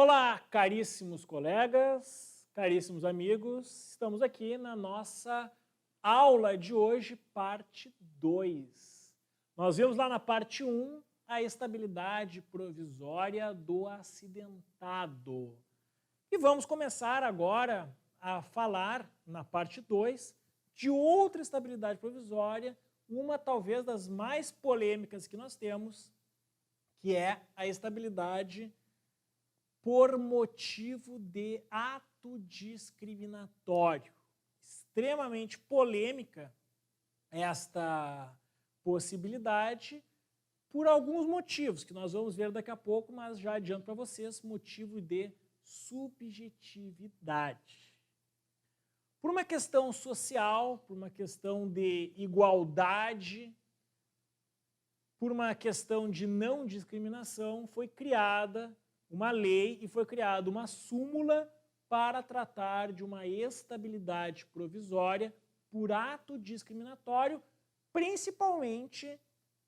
Olá, caríssimos colegas, caríssimos amigos, estamos aqui na nossa aula de hoje, parte 2. Nós vimos lá na parte 1 a estabilidade provisória do acidentado. E vamos começar agora a falar, na parte 2, de outra estabilidade provisória, uma talvez das mais polêmicas que nós temos, que é a estabilidade por motivo de ato discriminatório. Extremamente polêmica esta possibilidade por alguns motivos, que nós vamos ver daqui a pouco, mas já adianto para vocês, motivo de subjetividade. Por uma questão social, por uma questão de igualdade, por uma questão de não discriminação, foi criada uma lei e foi criada uma súmula para tratar de uma estabilidade provisória por ato discriminatório, principalmente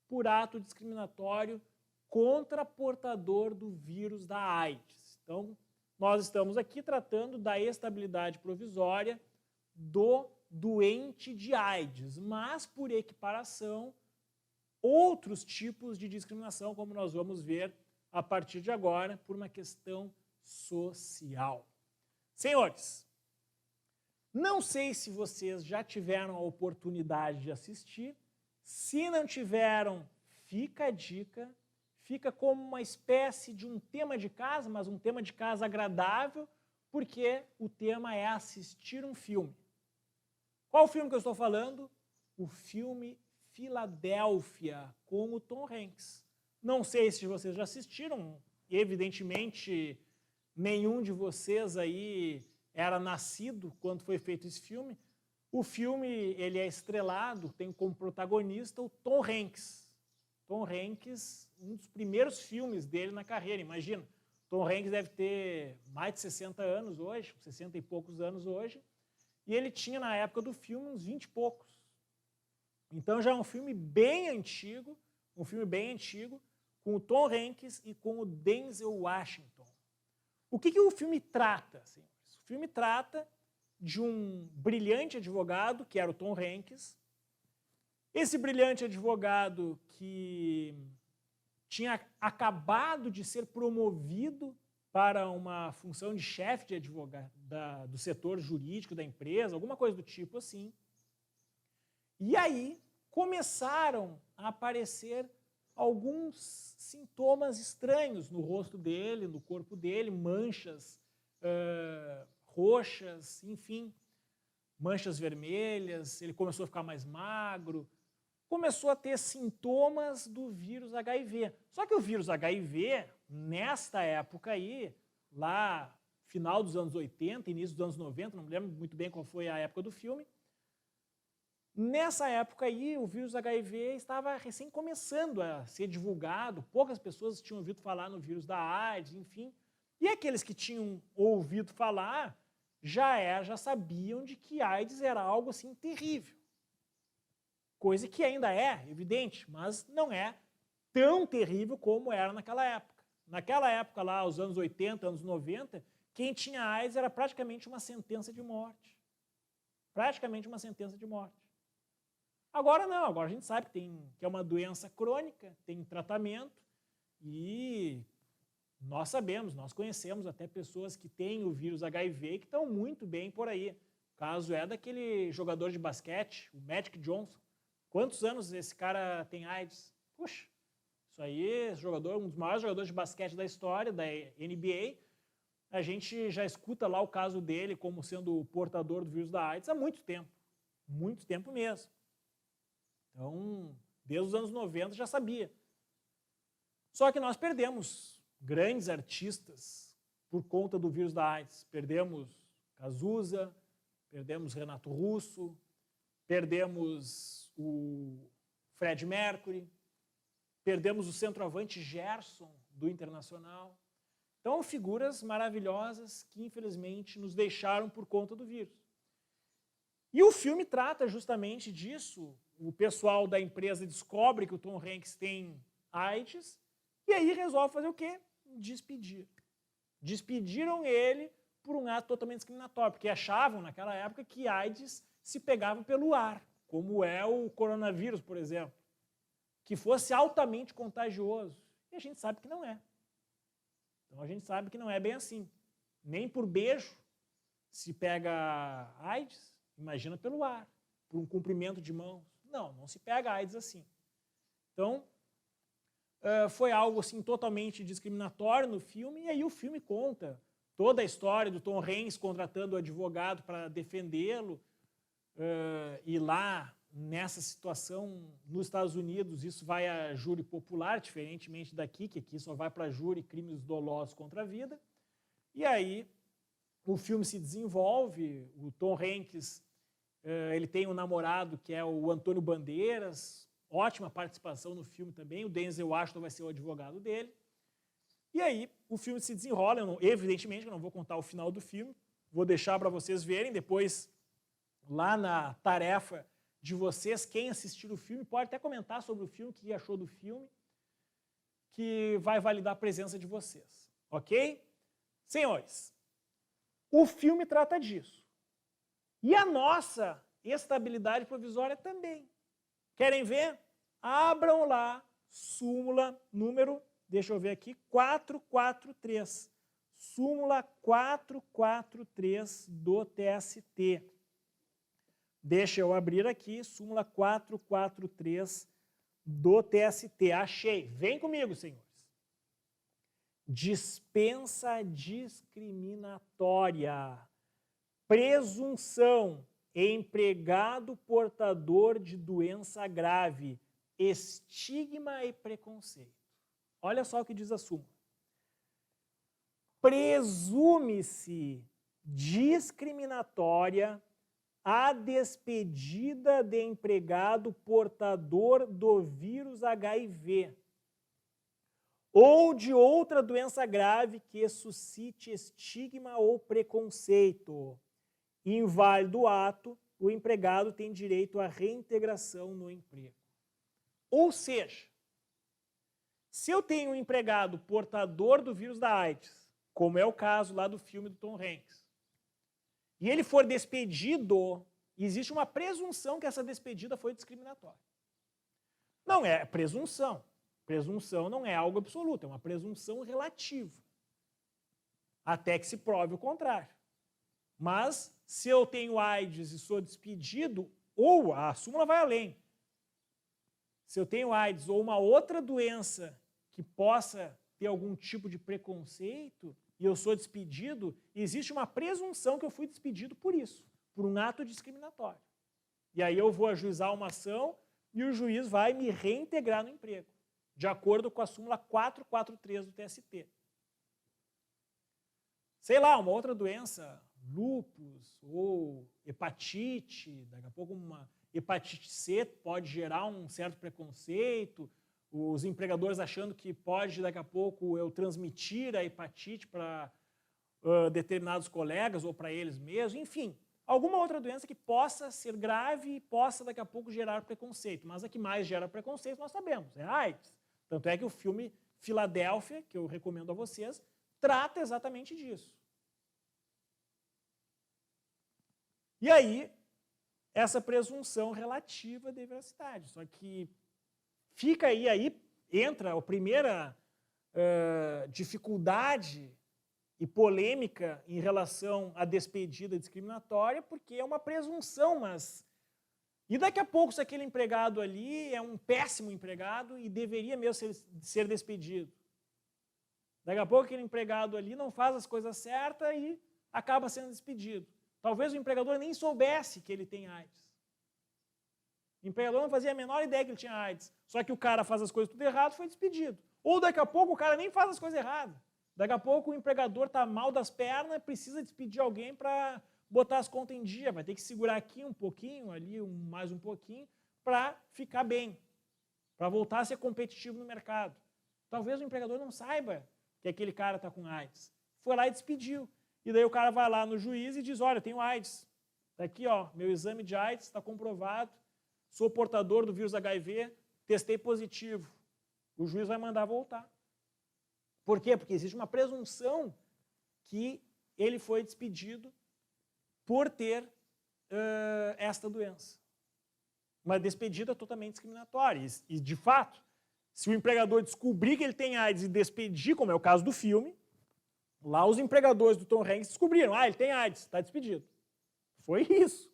por ato discriminatório contra portador do vírus da AIDS. Então, nós estamos aqui tratando da estabilidade provisória do doente de AIDS, mas por equiparação, outros tipos de discriminação, como nós vamos ver a partir de agora, por uma questão social. Senhores, não sei se vocês já tiveram a oportunidade de assistir. Se não tiveram, fica a dica. Fica como uma espécie de um tema de casa, mas um tema de casa agradável, porque o tema é assistir um filme. Qual o filme que eu estou falando? O filme Filadélfia, com o Tom Hanks. Não sei se vocês já assistiram, evidentemente nenhum de vocês aí era nascido quando foi feito esse filme. O filme ele é estrelado, tem como protagonista o Tom Hanks. Tom Hanks, um dos primeiros filmes dele na carreira, imagina. Tom Hanks deve ter mais de 60 anos hoje, 60 e poucos anos hoje, e ele tinha na época do filme uns 20 e poucos. Então já é um filme bem antigo, com o Tom Hanks e com o Denzel Washington. O que o filme trata, senhores? O filme trata de um brilhante advogado, que era o Tom Hanks. Esse brilhante advogado que tinha acabado de ser promovido para uma função de chefe de advogado do setor jurídico da empresa, alguma coisa do tipo assim. E aí começaram a aparecer alguns sintomas estranhos no rosto dele, no corpo dele, manchas roxas, enfim, manchas vermelhas, ele começou a ficar mais magro, começou a ter sintomas do vírus HIV. Só que o vírus HIV, nesta época aí, lá final dos anos 80, início dos anos 90, não me lembro muito bem qual foi a época do filme, nessa época aí, o vírus HIV estava recém começando a ser divulgado, poucas pessoas tinham ouvido falar no vírus da AIDS, enfim. E aqueles que tinham ouvido falar já sabiam de que AIDS era algo assim terrível. Coisa que ainda é, evidente, mas não é tão terrível como era naquela época. Naquela época lá, os anos 80, anos 90, quem tinha AIDS era praticamente uma sentença de morte. Praticamente uma sentença de morte. Agora não, agora a gente sabe que é uma doença crônica, tem tratamento e nós sabemos, nós conhecemos até pessoas que têm o vírus HIV e que estão muito bem por aí. O caso é daquele jogador de basquete, o Magic Johnson. Quantos anos esse cara tem AIDS? Puxa, isso aí, esse jogador, um dos maiores jogadores de basquete da história, da NBA, a gente já escuta lá o caso dele como sendo o portador do vírus da AIDS há muito tempo mesmo. Então, desde os anos 90 já sabia. Só que nós perdemos grandes artistas por conta do vírus da AIDS. Perdemos Cazuza, perdemos Renato Russo, perdemos o Fred Mercury, perdemos o centroavante Gerson do Internacional. Então, figuras maravilhosas que, infelizmente, nos deixaram por conta do vírus. E o filme trata justamente disso. O pessoal da empresa descobre que o Tom Hanks tem AIDS e aí resolve fazer o quê? Despedir. Despediram ele por um ato totalmente discriminatório, porque achavam naquela época que AIDS se pegava pelo ar, como é o coronavírus, por exemplo, que fosse altamente contagioso. E a gente sabe que não é. Então a gente sabe que não é bem assim. Nem por beijo se pega AIDS, imagina pelo ar, por um cumprimento de mãos. Não se pega AIDS assim. Então, foi algo assim totalmente discriminatório no filme, e aí o filme conta toda a história do Tom Hanks contratando o advogado para defendê-lo, e lá, nessa situação, nos Estados Unidos, isso vai a júri popular, diferentemente daqui, que aqui só vai para júri crimes dolosos contra a vida. E aí, o filme se desenvolve, o Tom Hanks, ele tem um namorado que é o Antônio Bandeiras, ótima participação no filme também, o Denzel Washington vai ser o advogado dele. E aí, o filme se desenrola, evidentemente, eu não vou contar o final do filme, vou deixar para vocês verem, depois, lá na tarefa de vocês, quem assistir o filme, pode até comentar sobre o filme, o que achou do filme, que vai validar a presença de vocês, ok? Senhores, o filme trata disso. E a nossa estabilidade provisória também. Querem ver? Abram lá, súmula número, deixa eu ver aqui, 443. Súmula 443 do TST. Deixa eu abrir aqui, súmula 443 do TST. Achei. Vem comigo, senhores. Dispensa discriminatória. Presunção. Empregado portador de doença grave. Estigma e preconceito. Olha só o que diz a súmula. Presume-se discriminatória a despedida de empregado portador do vírus HIV ou de outra doença grave que suscite estigma ou preconceito. Inválido o ato, o empregado tem direito à reintegração no emprego. Ou seja, se eu tenho um empregado portador do vírus da AIDS, como é o caso lá do filme do Tom Hanks, e ele for despedido, existe uma presunção que essa despedida foi discriminatória. Não é presunção. Presunção não é algo absoluto, é uma presunção relativa. Até que se prove o contrário. Mas, se eu tenho AIDS e sou despedido, ou a súmula vai além. Se eu tenho AIDS ou uma outra doença que possa ter algum tipo de preconceito, e eu sou despedido, existe uma presunção que eu fui despedido por isso, por um ato discriminatório. E aí eu vou ajuizar uma ação e o juiz vai me reintegrar no emprego, de acordo com a súmula 443 do TST. Sei lá, uma outra doença, lúpus ou hepatite, daqui a pouco uma hepatite C pode gerar um certo preconceito, os empregadores achando que pode, daqui a pouco, eu transmitir a hepatite para determinados colegas ou para eles mesmos, enfim, alguma outra doença que possa ser grave e possa, daqui a pouco, gerar preconceito. Mas a que mais gera preconceito, nós sabemos, é a AIDS. Tanto é que o filme Filadélfia, que eu recomendo a vocês, trata exatamente disso. E aí, essa presunção relativa de veracidade. Só que fica aí entra a primeira dificuldade e polêmica em relação à despedida discriminatória, porque é uma presunção, mas... E daqui a pouco, se aquele empregado ali é um péssimo empregado e deveria mesmo ser despedido. Daqui a pouco aquele empregado ali não faz as coisas certas e acaba sendo despedido. Talvez o empregador nem soubesse que ele tem AIDS. O empregador não fazia a menor ideia que ele tinha AIDS. Só que o cara faz as coisas tudo errado e foi despedido. Ou daqui a pouco o cara nem faz as coisas erradas. Daqui a pouco o empregador está mal das pernas, precisa despedir alguém para botar as contas em dia. Vai ter que segurar aqui um pouquinho, ali mais um pouquinho, para ficar bem. Para voltar a ser competitivo no mercado. Talvez o empregador não saiba que aquele cara está com AIDS. Foi lá e despediu. E daí o cara vai lá no juiz e diz, olha, eu tenho AIDS. Está aqui, ó, meu exame de AIDS está comprovado. Sou portador do vírus HIV, testei positivo. O juiz vai mandar voltar. Por quê? Porque existe uma presunção que ele foi despedido por ter esta doença. Uma despedida totalmente discriminatória. E, de fato, se o empregador descobrir que ele tem AIDS e despedir, como é o caso do filme, lá os empregadores do Tom Hanks descobriram, ele tem AIDS, está despedido. Foi isso.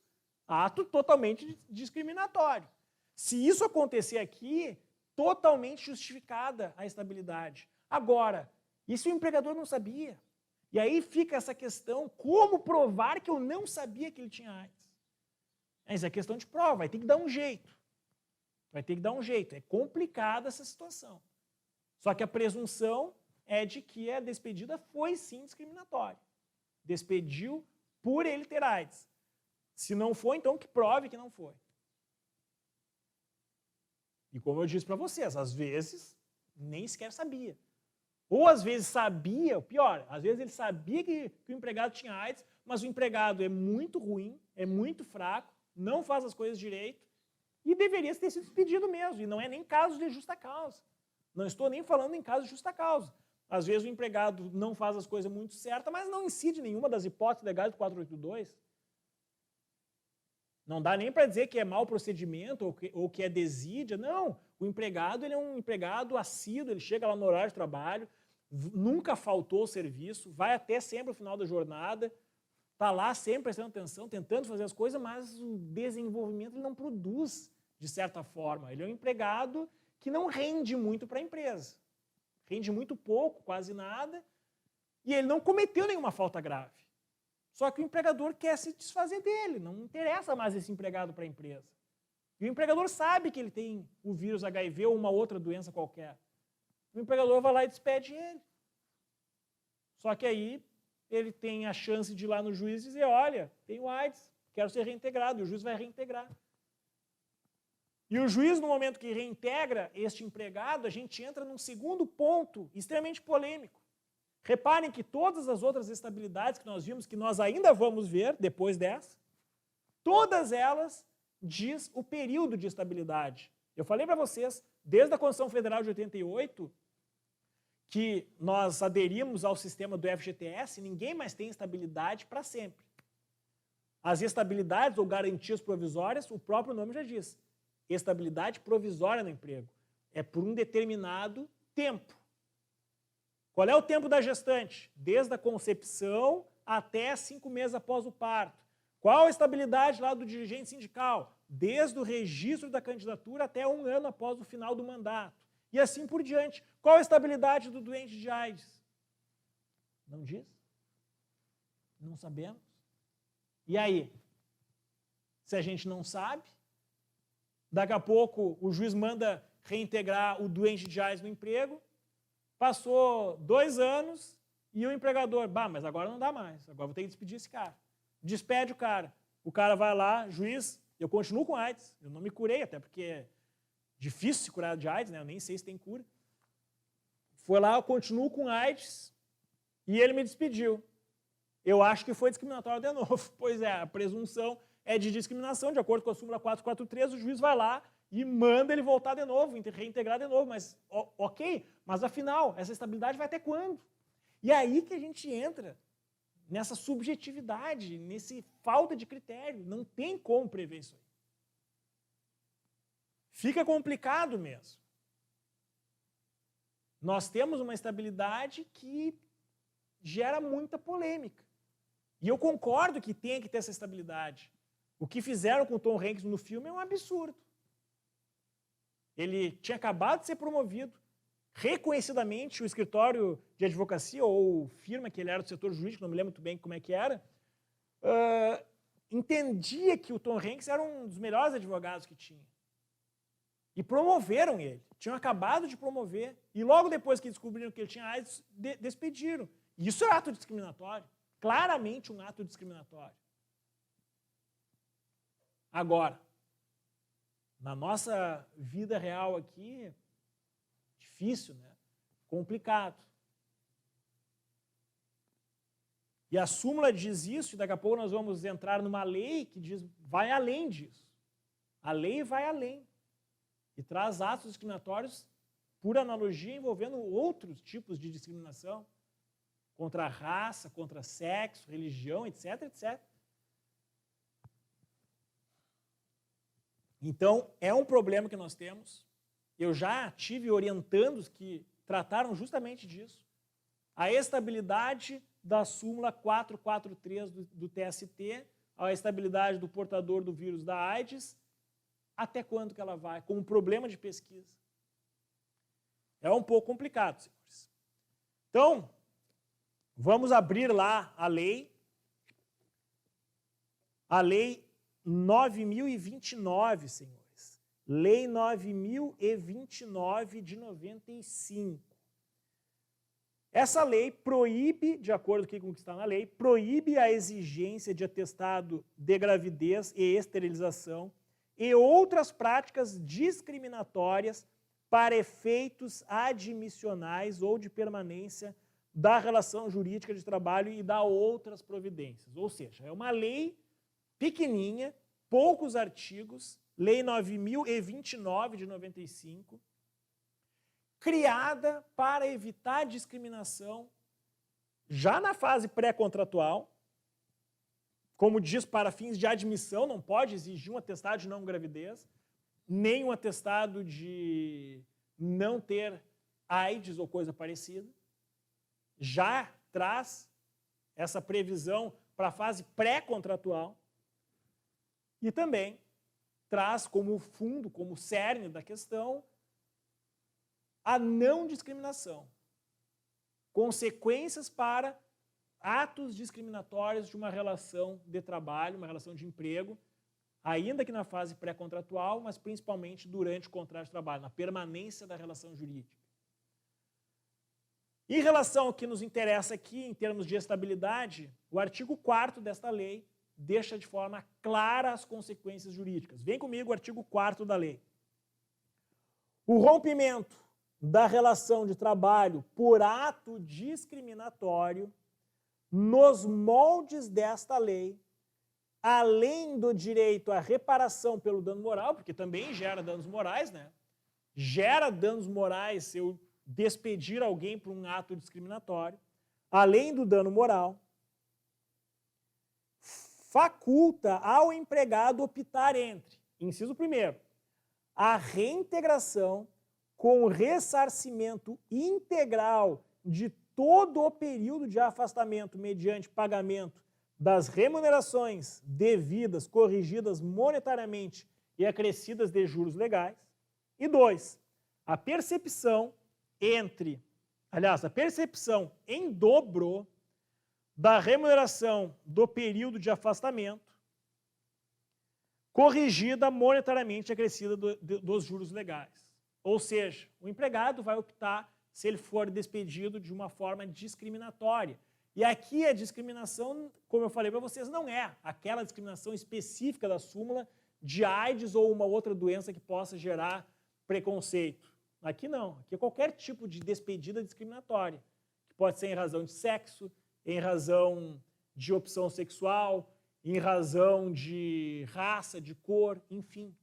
Ato totalmente discriminatório. Se isso acontecer aqui, totalmente justificada a estabilidade. Agora, e se o empregador não sabia? E aí fica essa questão, como provar que eu não sabia que ele tinha AIDS? Essa é questão de prova, vai ter que dar um jeito. Vai ter que dar um jeito. É complicada essa situação. Só que a presunção é de que a despedida foi sim discriminatória. Despediu por ele ter AIDS. Se não foi, então que prove que não foi. E como eu disse para vocês, às vezes nem sequer sabia. Ou às vezes sabia, o pior, às vezes ele sabia que o empregado tinha AIDS, mas o empregado é muito ruim, é muito fraco, não faz as coisas direito e deveria ter sido despedido mesmo. E não é nem caso de justa causa. Não estou nem falando em caso de justa causa. Às vezes o empregado não faz as coisas muito certas, mas não incide nenhuma das hipóteses legais do 482. Não dá nem para dizer que é mau procedimento ou que é desídia. Não, o empregado ele é um empregado assíduo, ele chega lá no horário de trabalho, nunca faltou o serviço, vai até sempre o final da jornada, está lá sempre prestando atenção, tentando fazer as coisas, mas o desenvolvimento ele não produz de certa forma. Ele é um empregado que não rende muito para a empresa. Rende muito pouco, quase nada, e ele não cometeu nenhuma falta grave. Só que o empregador quer se desfazer dele, não interessa mais esse empregado para a empresa. E o empregador sabe que ele tem o vírus HIV ou uma outra doença qualquer. O empregador vai lá e despede ele. Só que aí ele tem a chance de ir lá no juiz e dizer, olha, tenho AIDS, quero ser reintegrado, e o juiz vai reintegrar. E o juiz, no momento que reintegra este empregado, a gente entra num segundo ponto extremamente polêmico. Reparem que todas as outras estabilidades que nós vimos, que nós ainda vamos ver depois dessa, todas elas diz o período de estabilidade. Eu falei para vocês, desde a Constituição Federal de 88, que nós aderimos ao sistema do FGTS, ninguém mais tem estabilidade para sempre. As estabilidades ou garantias provisórias, o próprio nome já diz, estabilidade provisória no emprego. É por um determinado tempo. Qual é o tempo da gestante? Desde a concepção até 5 meses após o parto. Qual a estabilidade lá do dirigente sindical? Desde o registro da candidatura até 1 ano após o final do mandato. E assim por diante. Qual a estabilidade do doente de AIDS? Não diz? Não sabemos. E aí? Se a gente não sabe, daqui a pouco o juiz manda reintegrar o doente de AIDS no emprego, passou 2 anos e o empregador, mas agora não dá mais, agora vou ter que despedir esse cara. Despede o cara vai lá, juiz, eu continuo com AIDS, eu não me curei, até porque é difícil se curar de AIDS, né? Eu nem sei se tem cura. Foi lá, eu continuo com AIDS e ele me despediu. Eu acho que foi discriminatório de novo. Pois é, a presunção é de discriminação, de acordo com a súmula 443, o juiz vai lá e manda ele voltar de novo, reintegrar de novo, mas ok, mas afinal, essa estabilidade vai até quando? E é aí que a gente entra nessa subjetividade, nesse falta de critério, não tem como prever isso aí. Fica complicado mesmo. Nós temos uma estabilidade que gera muita polêmica. E eu concordo que tem que ter essa estabilidade. O que fizeram com o Tom Hanks no filme é um absurdo. Ele tinha acabado de ser promovido. Reconhecidamente, o escritório de advocacia, ou firma que ele era do setor jurídico, não me lembro muito bem como é que era, entendia que o Tom Hanks era um dos melhores advogados que tinha. E promoveram ele. Tinham acabado de promover. E logo depois que descobriram que ele tinha AIDS, despediram. Isso é ato discriminatório. Claramente um ato discriminatório. Agora, na nossa vida real aqui, difícil, né? Complicado. E a súmula diz isso, e daqui a pouco nós vamos entrar numa lei que diz, vai além disso. A lei vai além. E traz atos discriminatórios por analogia envolvendo outros tipos de discriminação, contra a raça, contra sexo, religião, etc, etc. Então, é um problema que nós temos. Eu já tive orientandos que trataram justamente disso. A estabilidade da súmula 443 do TST, a estabilidade do portador do vírus da AIDS, até quando que ela vai? Como problema de pesquisa. É um pouco complicado, senhores. Então, vamos abrir lá a lei 9.029, senhores. Lei 9.029 de 95. Essa lei proíbe, de acordo com o que está na lei, proíbe a exigência de atestado de gravidez e esterilização e outras práticas discriminatórias para efeitos admissionais ou de permanência da relação jurídica de trabalho e da outras providências. Ou seja, é uma lei pequenininha, poucos artigos, Lei 9.029 de 95, criada para evitar discriminação já na fase pré-contratual, como diz, para fins de admissão, não pode exigir um atestado de não gravidez, nem um atestado de não ter AIDS ou coisa parecida. Já traz essa previsão para a fase pré-contratual e também traz como fundo, como cerne da questão, a não discriminação. Consequências para atos discriminatórios de uma relação de trabalho, uma relação de emprego, ainda que na fase pré-contratual, mas principalmente durante o contrato de trabalho, na permanência da relação jurídica. Em relação ao que nos interessa aqui, em termos de estabilidade, o artigo 4º desta lei deixa de forma clara as consequências jurídicas. Vem comigo o artigo 4º da lei. O rompimento da relação de trabalho por ato discriminatório, nos moldes desta lei, além do direito à reparação pelo dano moral, porque também gera danos morais, né? Gera danos morais se eu despedir alguém por um ato discriminatório, além do dano moral, faculta ao empregado optar entre, inciso 1º, a reintegração com ressarcimento integral de todo o período de afastamento mediante pagamento das remunerações devidas, corrigidas monetariamente e acrescidas de juros legais. E 2, a percepção em dobro da remuneração do período de afastamento, corrigida monetariamente e acrescida dos juros legais. Ou seja, o empregado vai optar se ele for despedido de uma forma discriminatória. E aqui a discriminação, como eu falei para vocês, não é aquela discriminação específica da súmula de AIDS ou uma outra doença que possa gerar preconceito. Aqui não, aqui é qualquer tipo de despedida discriminatória, que pode ser em razão de sexo, em razão de opção sexual, em razão de raça, de cor, enfim.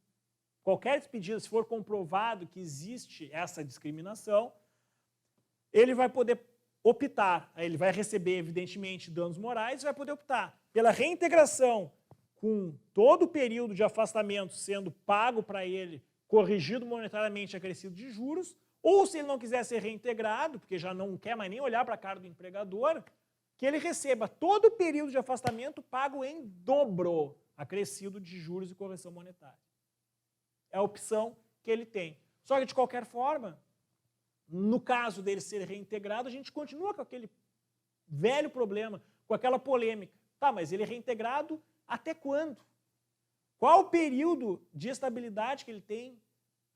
Qualquer despedida, se for comprovado que existe essa discriminação, ele vai poder optar, ele vai receber, evidentemente, danos morais, vai poder optar pela reintegração com todo o período de afastamento sendo pago para ele, corrigido monetariamente, acrescido de juros, ou se ele não quiser ser reintegrado, porque já não quer mais nem olhar para a cara do empregador, que ele receba todo o período de afastamento pago em dobro, acrescido de juros e correção monetária. É a opção que ele tem. Só que, de qualquer forma, no caso dele ser reintegrado, a gente continua com aquele velho problema, com aquela polêmica. Tá, mas ele é reintegrado até quando? Qual o período de estabilidade que ele tem?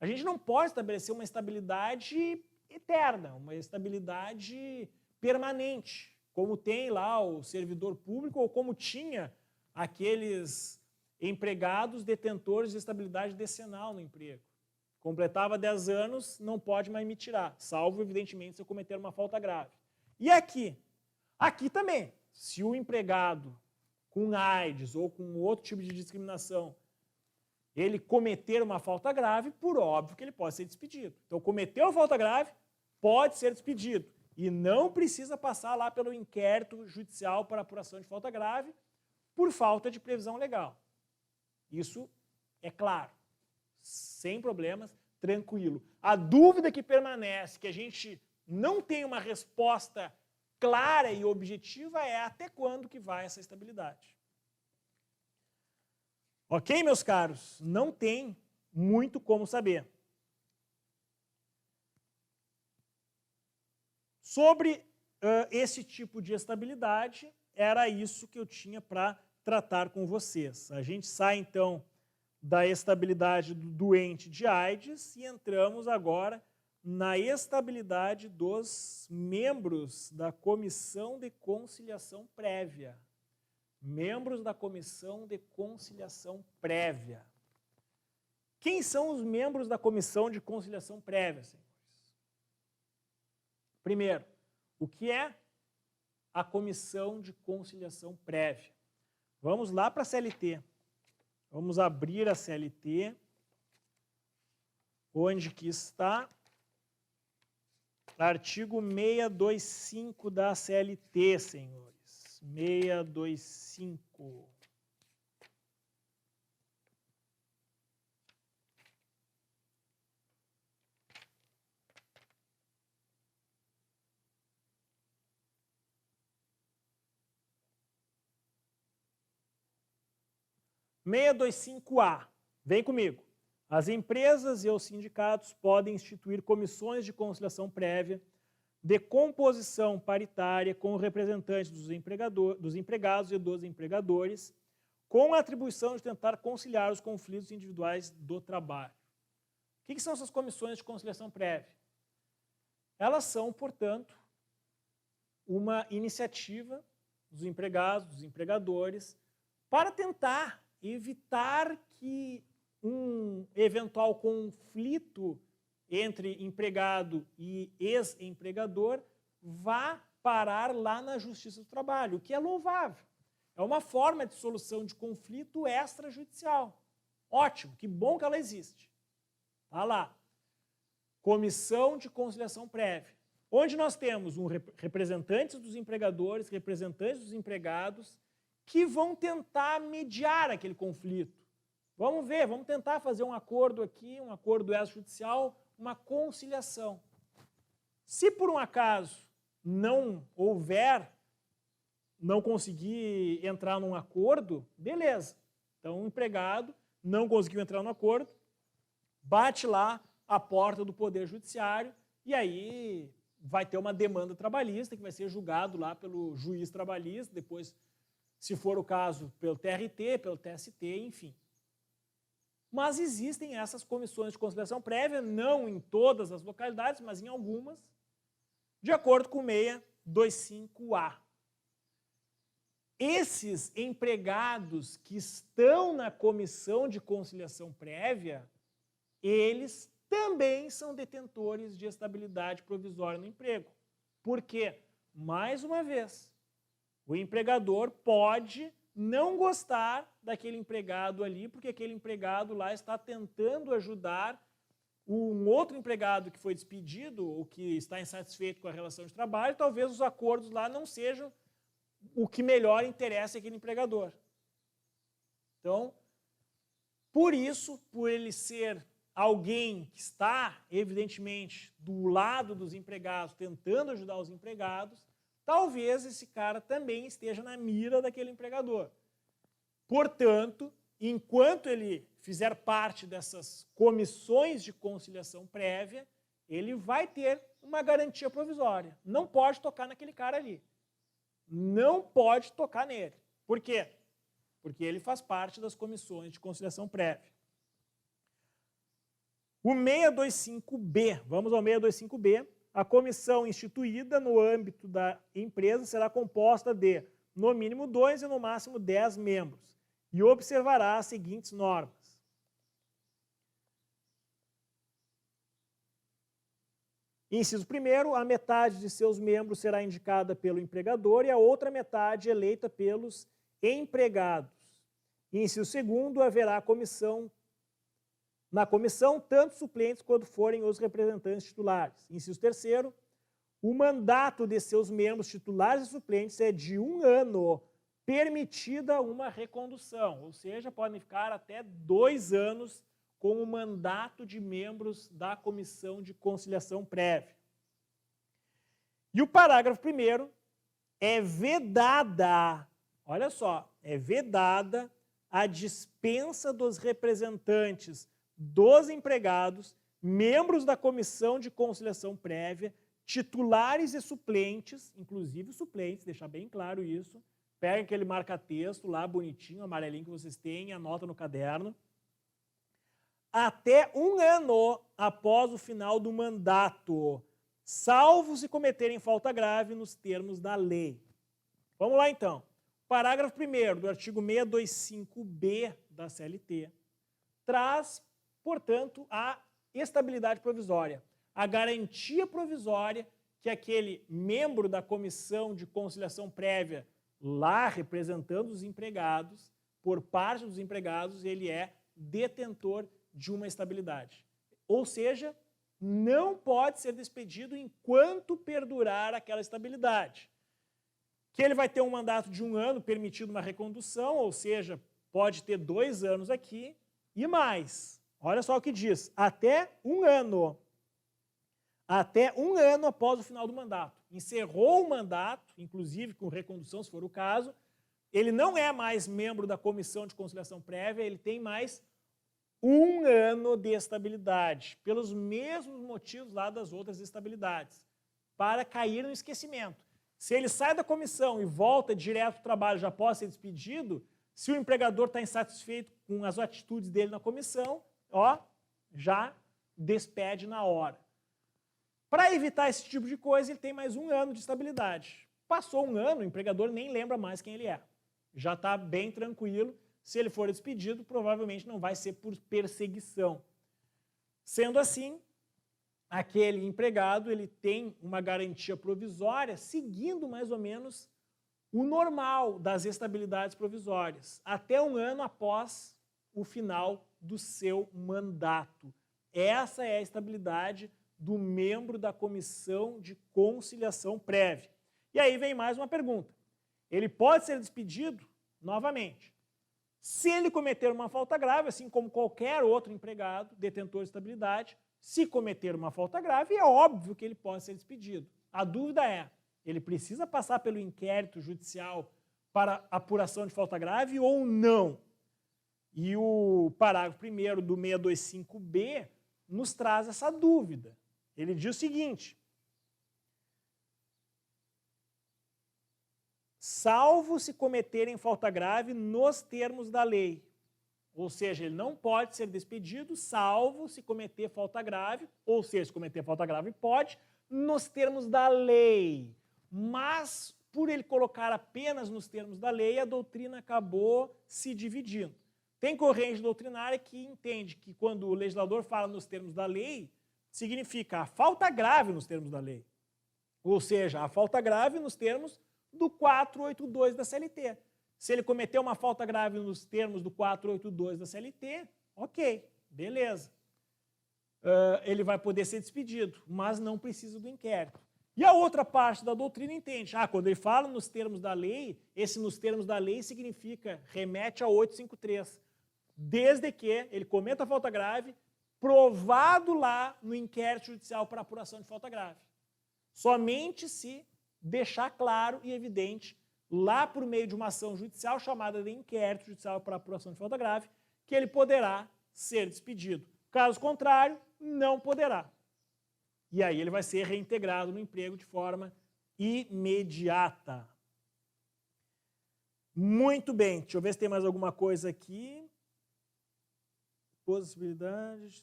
A gente não pode estabelecer uma estabilidade eterna, uma estabilidade permanente, como tem lá o servidor público ou como tinha aqueles empregados detentores de estabilidade decenal no emprego. Completava 10 anos, não pode mais me tirar, salvo, evidentemente, se eu cometer uma falta grave. E aqui? Aqui também, se o empregado com AIDS ou com outro tipo de discriminação, ele cometer uma falta grave, por óbvio que ele pode ser despedido. Então, cometeu a falta grave, pode ser despedido. e não precisa passar lá pelo inquérito judicial para apuração de falta grave por falta de previsão legal. Isso é claro, sem problemas, tranquilo. A dúvida que permanece, que a gente não tem uma resposta clara e objetiva, é até quando que vai essa estabilidade. Ok, meus caros? Não tem muito como saber. Sobre esse tipo de estabilidade, era isso que eu tinha para tratar com vocês. A gente sai, então, da estabilidade do doente de AIDS e entramos agora na estabilidade dos membros da Comissão de Conciliação Prévia. Membros da Comissão de Conciliação Prévia. Quem são os membros da Comissão de Conciliação Prévia, senhores? Primeiro, o que é a Comissão de Conciliação Prévia? Vamos lá para a CLT. Vamos abrir a CLT. Onde que está? Artigo 625 da CLT, senhores. 625. A. Vem comigo. As empresas e os sindicatos podem instituir comissões de conciliação prévia de composição paritária com representantes dos empregados e dos empregadores, com a atribuição de tentar conciliar os conflitos individuais do trabalho. O que são essas comissões de conciliação prévia? Elas são, portanto, uma iniciativa dos empregados, dos empregadores, para tentar evitar que um eventual conflito entre empregado e ex-empregador vá parar lá na Justiça do Trabalho, o que é louvável. É uma forma de solução de conflito extrajudicial. Ótimo, que bom que ela existe. Está lá. Comissão de Conciliação Prévia, onde nós temos representantes dos empregadores, representantes dos empregados, que vão tentar mediar aquele conflito. Vamos ver, vamos tentar fazer um acordo aqui, um acordo extrajudicial, uma conciliação. Se por um acaso não houver, não conseguir entrar num acordo, beleza. Então o empregado não conseguiu entrar no acordo, bate lá a porta do Poder Judiciário e aí vai ter uma demanda trabalhista que vai ser julgado lá pelo juiz trabalhista, depois, se for o caso, pelo TRT, pelo TST, enfim. Mas existem essas comissões de conciliação prévia, não em todas as localidades, mas em algumas, de acordo com 625A. Esses empregados que estão na comissão de conciliação prévia, eles também são detentores de estabilidade provisória no emprego. Por quê? Mais uma vez, o empregador pode não gostar daquele empregado ali, porque aquele empregado lá está tentando ajudar um outro empregado que foi despedido ou que está insatisfeito com a relação de trabalho, talvez os acordos lá não sejam o que melhor interessa aquele empregador. Então, por isso, por ele ser alguém que está, evidentemente, do lado dos empregados, tentando ajudar os empregados, talvez esse cara também esteja na mira daquele empregador. Portanto, enquanto ele fizer parte dessas comissões de conciliação prévia, ele vai ter uma garantia provisória. Não pode tocar naquele cara ali. Não pode tocar nele. Por quê? Porque ele faz parte das comissões de conciliação prévia. O 625B, vamos ao 625B, a comissão instituída no âmbito da empresa será composta de, no mínimo, 2 e no máximo 10 membros, e observará as seguintes normas. Inciso 1º, a metade de seus membros será indicada pelo empregador e a outra metade eleita pelos empregados. Inciso 2º, haverá na comissão tanto suplentes quanto forem os representantes titulares. Inciso 3º, o mandato de seus membros titulares e suplentes é de 1 ano, permitida uma recondução, ou seja, podem ficar até 2 anos com o mandato de membros da comissão de conciliação prévia. E o parágrafo 1º é vedada, olha só, é vedada a dispensa dos representantes dos empregados, membros da comissão de conciliação prévia, titulares e suplentes, inclusive suplentes, deixar bem claro isso. Pega aquele marca-texto lá, bonitinho, amarelinho que vocês têm, anota no caderno. Até 1 ano após o final do mandato, salvo se cometerem falta grave nos termos da lei. Vamos lá, então. Parágrafo 1º do artigo 625B da CLT traz, portanto, a estabilidade provisória, a garantia provisória que aquele membro da comissão de conciliação prévia, lá representando os empregados, por parte dos empregados, ele é detentor de uma estabilidade. Ou seja, não pode ser despedido enquanto perdurar aquela estabilidade. Que ele vai ter um mandato de 1 ano, permitido uma recondução, ou seja, pode ter 2 anos aqui, e mais. Olha só o que diz, até 1 ano. Até 1 ano após o final do mandato. Encerrou o mandato, inclusive com recondução, se for o caso, ele não é mais membro da comissão de conciliação prévia, ele tem mais 1 ano de estabilidade, pelos mesmos motivos lá das outras estabilidades, para cair no esquecimento. Se ele sai da comissão e volta direto ao trabalho, já pode ser despedido, se o empregador está insatisfeito com as atitudes dele na comissão, ó, já despede na hora. Para evitar esse tipo de coisa, ele tem mais 1 ano de estabilidade. Passou 1 ano, o empregador nem lembra mais quem ele é. Já está bem tranquilo. Se ele for despedido, provavelmente não vai ser por perseguição. Sendo assim, aquele empregado ele tem uma garantia provisória, seguindo mais ou menos o normal das estabilidades provisórias, até 1 ano após o final do seu mandato. Essa é a estabilidade do membro da comissão de conciliação prévia. E aí vem mais uma pergunta. Ele pode ser despedido novamente se ele cometer uma falta grave, assim como qualquer outro empregado, detentor de estabilidade. Se cometer uma falta grave, é óbvio que ele pode ser despedido. A dúvida é, ele precisa passar pelo inquérito judicial para apuração de falta grave ou não? E o parágrafo 1º do 625B nos traz essa dúvida. Ele diz o seguinte: salvo se cometerem falta grave nos termos da lei. Ou seja, ele não pode ser despedido, salvo se cometer falta grave, ou seja, se cometer falta grave pode, nos termos da lei. Mas, por ele colocar apenas nos termos da lei, a doutrina acabou se dividindo. Tem corrente doutrinária que entende que quando o legislador fala nos termos da lei, significa a falta grave nos termos da lei. Ou seja, a falta grave nos termos do 482 da CLT. Se ele cometeu uma falta grave nos termos do 482 da CLT, ok, beleza. Ele vai poder ser despedido, mas não precisa do inquérito. E a outra parte da doutrina entende, quando ele fala nos termos da lei, esse nos termos da lei significa, remete a 853, desde que ele cometa a falta grave, provado lá no inquérito judicial para apuração de falta grave. Somente se deixar claro e evidente, lá por meio de uma ação judicial chamada de inquérito judicial para apuração de falta grave, que ele poderá ser despedido. Caso contrário, não poderá. E aí ele vai ser reintegrado no emprego de forma imediata. Muito bem, deixa eu ver se tem mais alguma coisa aqui. Possibilidades.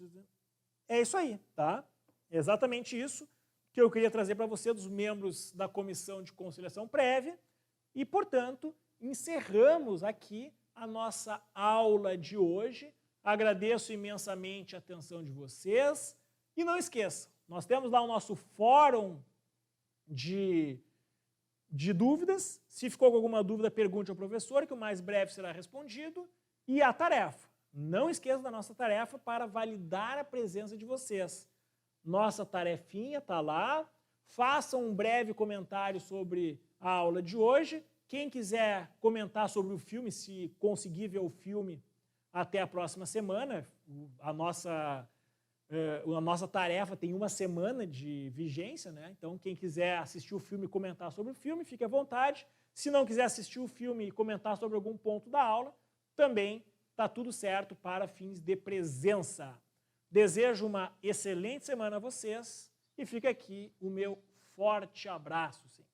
É isso aí, tá? É exatamente isso que eu queria trazer para você dos membros da Comissão de Conciliação Prévia e, portanto, encerramos aqui a nossa aula de hoje. Agradeço imensamente a atenção de vocês e não esqueçam, nós temos lá o nosso fórum de dúvidas. Se ficou com alguma dúvida, pergunte ao professor, que o mais breve será respondido. E a tarefa. Não esqueça da nossa tarefa para validar a presença de vocês. Nossa tarefinha está lá, façam um breve comentário sobre a aula de hoje. Quem quiser comentar sobre o filme, se conseguir ver o filme até a próxima semana, a nossa tarefa tem uma semana de vigência, né? Então quem quiser assistir o filme e comentar sobre o filme, fique à vontade. Se não quiser assistir o filme e comentar sobre algum ponto da aula, também está tudo certo para fins de presença. Desejo uma excelente semana a vocês e fica aqui o meu forte abraço.